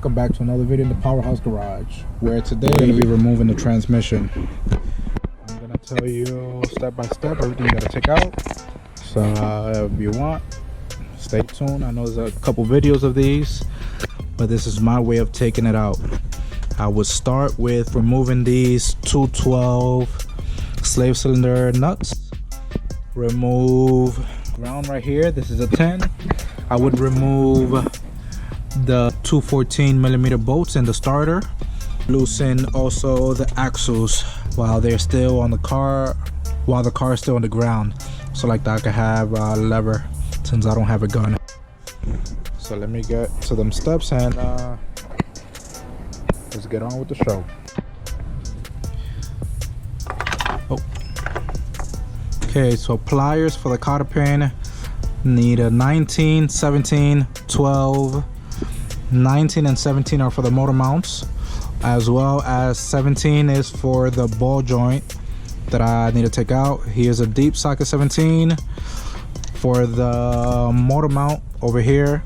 welcome back to another video in the Powerhouse Garage, where today we're going to be removing the transmission. I'm going to tell you step by step everything you got to take out. So if you want, stay tuned. I know there's a couple videos of these, but this is my way of taking it out. I would start with removing these 212 slave cylinder nuts. Remove ground right here. This is a 10. I would remove the 214 millimeter bolts in the starter. Loosen also the axles while they're still on the car, while the car is still on the ground. So like that I could have a lever since I don't have a gun. So let me get to them steps and let's get on with the show. Oh. Okay, so pliers for the cotter pin. Need a 19, 17, 12. 19 and 17 are for the motor mounts, as well as 17 is for the ball joint that I need to take out. Here's a deep socket 17 for the motor mount over here.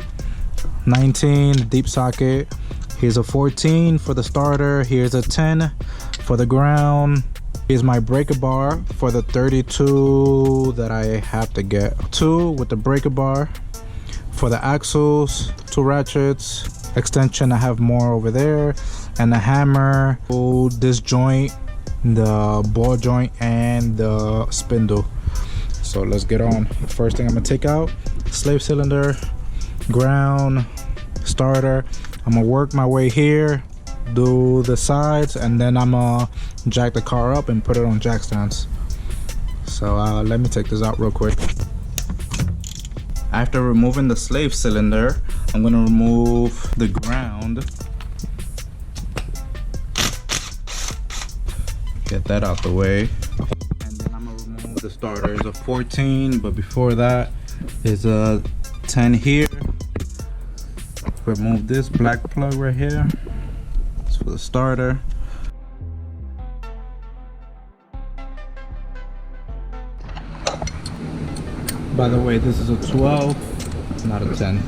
19 deep socket. Here's a 14 for the starter. Here's a 10 for the ground. Here's my breaker bar for the 32 that I have to get. 2 with the breaker bar. For the axles, 2 ratchets, extension, I have more over there, and the hammer, this joint, the ball joint, and the spindle. So let's get on. First thing I'm gonna take out, slave cylinder, ground, starter. I'm gonna work my way here, do the sides, and then I'm gonna jack the car up and put it on jack stands. So let me take this out real quick. After removing the slave cylinder, I'm going to remove the ground. Get that out the way. And then I'm going to remove the starter. It's a 14, but before that is a 10 here. Remove this black plug right here. It's for the starter. By the way, this is a 12, not a 10.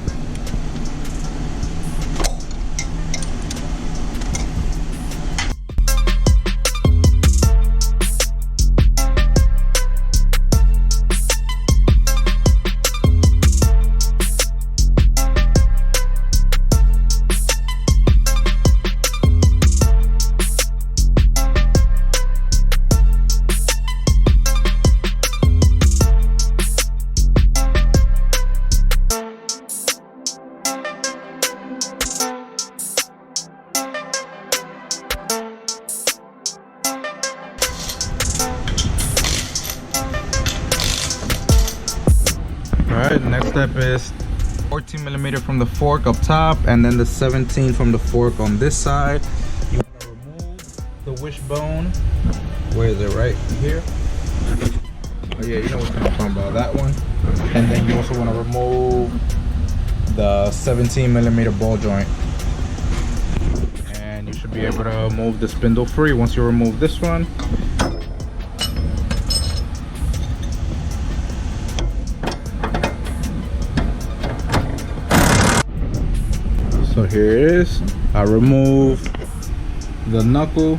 Alright, next step is 14 millimeter from the fork up top, and then the 17 from the fork on this side. You want to remove the wishbone. Where is it? Right here. Oh yeah, you know what I'm talking about, that one. And then you also want to remove the 17 millimeter ball joint. And you should be able to move the spindle free once you remove this one. So here it is. I remove the knuckle,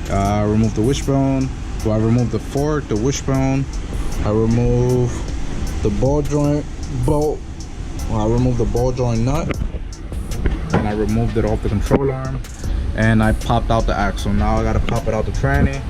I remove the wishbone. So I remove the fork, the wishbone. I remove the ball joint bolt. I remove the ball joint nut, and I removed it off the control arm, and I popped out the axle. Now I gotta pop it out the tranny.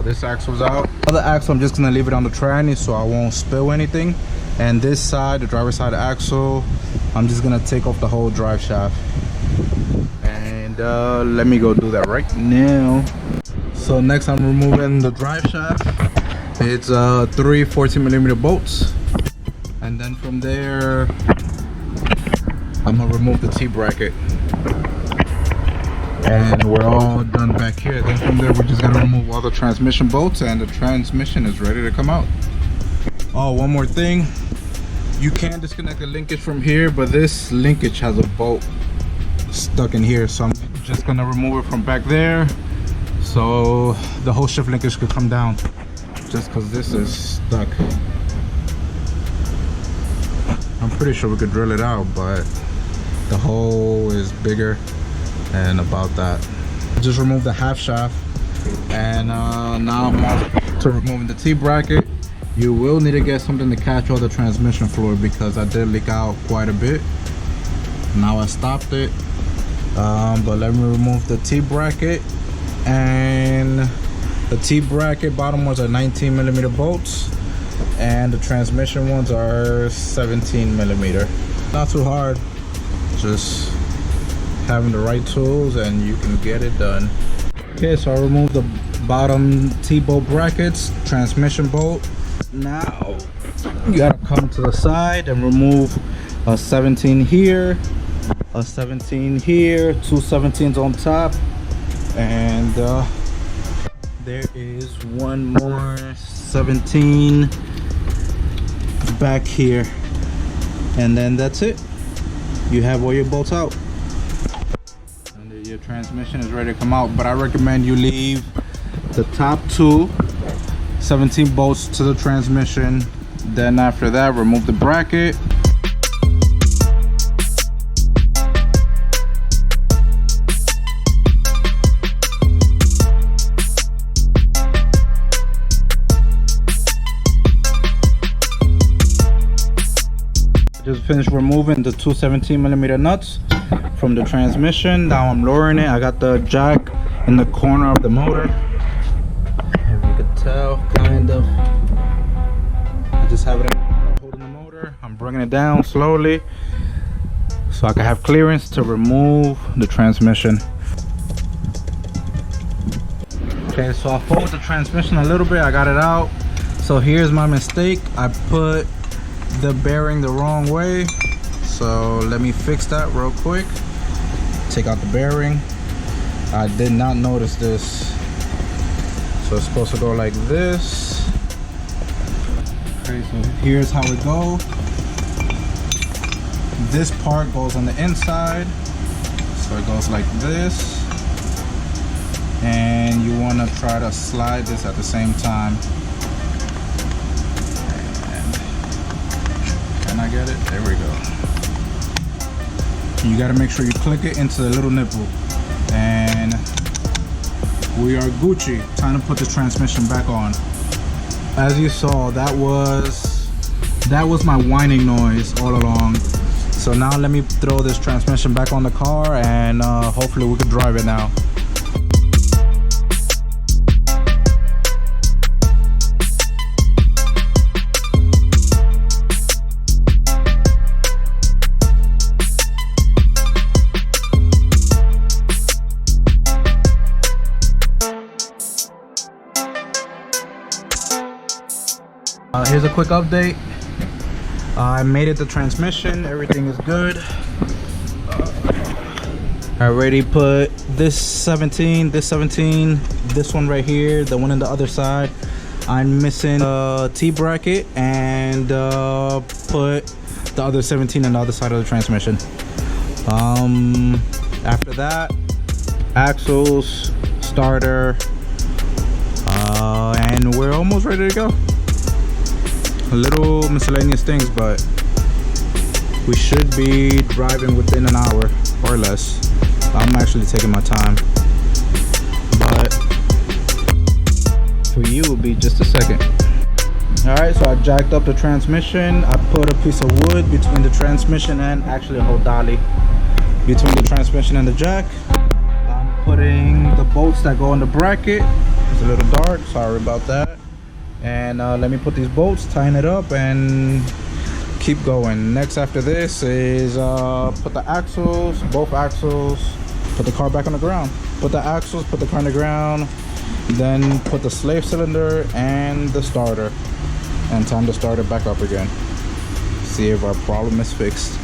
This axle's out. Other axle, I'm just gonna leave it on the tranny so I won't spill anything. And this side, the driver's side axle, I'm just gonna take off the whole drive shaft. And let me go do that right now. So next I'm removing the drive shaft. It's 3 14mm bolts, and then from there I'm gonna remove the T-bracket. And we're all done back here. Then from there, we just gotta remove all the transmission bolts, and the transmission is ready to come out. Oh, one more thing. You can disconnect the linkage from here, but this linkage has a bolt stuck in here, so I'm just gonna remove it from back there so the whole shift linkage could come down, just because this is stuck. I'm pretty sure we could drill it out, but the hole is bigger, and about that. Just remove the half shaft, and now I'm on to removing the T-bracket. You will need to get something to catch all the transmission fluid, because I did leak out quite a bit. Now I stopped it, but let me remove the T-bracket. And the T-bracket bottom ones are 19mm bolts, and the transmission ones are 17mm. Not too hard, just having the right tools and you can get it done. Okay, so I removed the bottom T-bolt brackets, transmission bolt. Now you gotta come to the side and remove a 17 here, a 17 here, two 17s on top, and there is one more 17 back here, and then that's it. You have all your bolts out, and your transmission is ready to come out. But I recommend you leave the top two 17 bolts to the transmission. Then after that, remove the bracket. Just finished removing the two 17mm nuts from the transmission. Now I'm lowering it. I got the jack in the corner of the motor. If you could tell, kind of. I just have it holding the motor. I'm bringing it down slowly so I can have clearance to remove the transmission. Okay, so I folded the transmission a little bit. I got it out. So here's my mistake. I put the bearing the wrong way, so let me fix that real quick. Take out the bearing. I did not notice this, so it's supposed to go like this. Okay, so here's how it goes. This part goes on the inside, so it goes like this, and you want to try to slide this at the same time. Can I get it? There we go. You got to make sure you click it into the little nipple, and we are Gucci. Time to put the transmission back on. As you saw, that was my whining noise all along. So now let me throw this transmission back on the car, and hopefully we can drive it now. Here's a quick update. I made it the transmission. Everything is good. I already put this 17, this one right here, the one on the other side. I'm missing the T-bracket, and put the other 17 on the other side of the transmission. After that, axles, starter, and we're almost ready to go. A little miscellaneous things, but we should be driving within an hour or less. I'm actually taking my time, but for you it'll be just a second. All right, so I jacked up the transmission. I put a piece of wood between the transmission and actually a whole dolly between the transmission and the jack. I'm putting the bolts that go on the bracket. It's a little dark, sorry about that. And let me put these bolts, tighten it up, and keep going. Next after this is put the axles, both axles, put the car back on the ground. Put the axles, put the car on the ground, then put the slave cylinder and the starter, and time to start it back up again. See if our problem is fixed.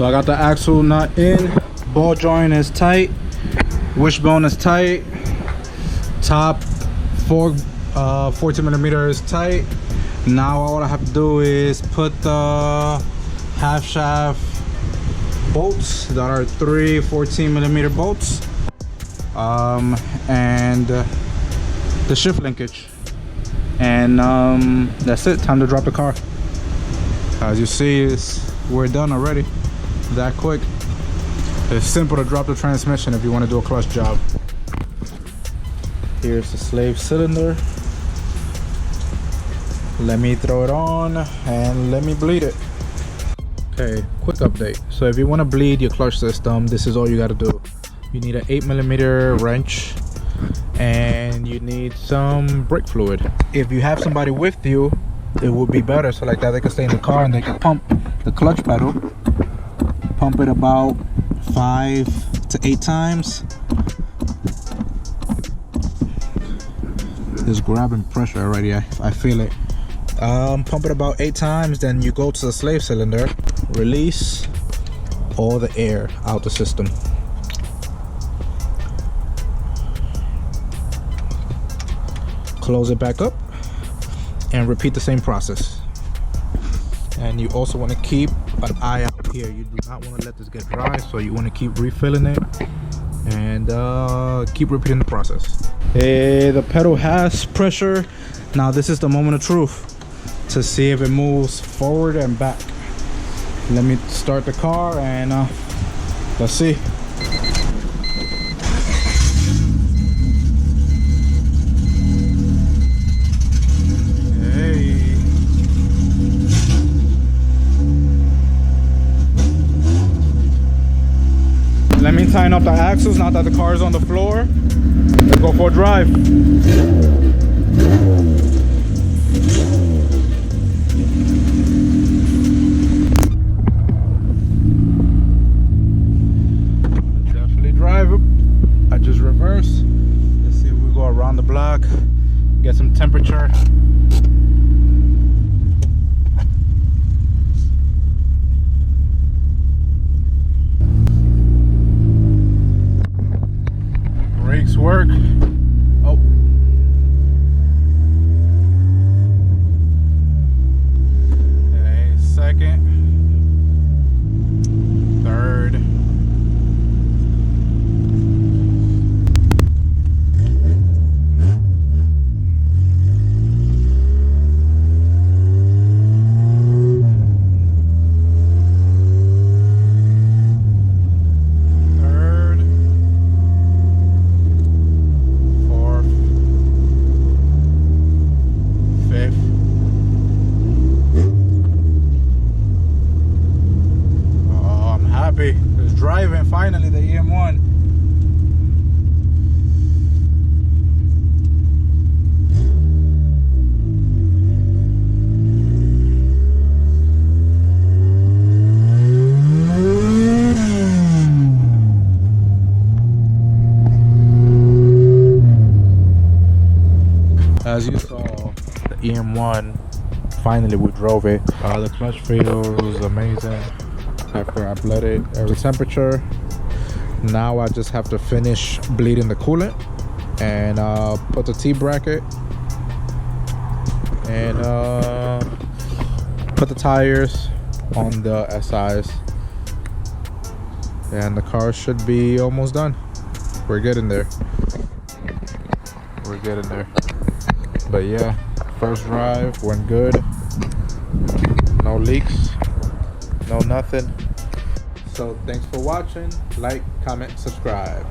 So I got the axle nut in, ball joint is tight, wishbone is tight, top 14mm is tight. Now all I have to do is put the half shaft bolts that are 3 14mm bolts, and the shift linkage, and that's it. Time to drop the car. As you see, we're done already. That quick. It's simple to drop the transmission if you want to do a clutch job. Here's the slave cylinder. Let me throw it on and let me bleed it. Okay, quick update. So if you want to bleed your clutch system, this is all you got to do. You need an 8mm wrench and you need some brake fluid. If you have somebody with you, it would be better, so like that they can stay in the car and they can pump the clutch pedal. Pump it about 5 to 8 times. It's grabbing pressure already. I feel it. Pump it about 8 times, then you go to the slave cylinder, release all the air out the system. Close it back up and repeat the same process. And you also want to keep an eye out here. You do not want to let this get dry, so you want to keep refilling it and keep repeating the process. The pedal has pressure. Now this is the moment of truth to see if it moves forward and back. Let me start the car and let's see. Let me tighten up the axles now that the car is on the floor. Let's go for a drive. Definitely drive it. I just reverse. Let's see if we go around the block, get some temperature. Brakes work. Oh. Okay, second. Third. It's driving finally, the EM1. As you saw, the EM1, finally we drove it. The clutch failure was amazing. After I bled it at the temperature, now I just have to finish bleeding the coolant and put the T-bracket and put the tires on the SIs, and the car should be almost done. We're getting there. We're getting there. But yeah, first drive went good. No leaks, no nothing. So thanks for watching. Like, comment, subscribe.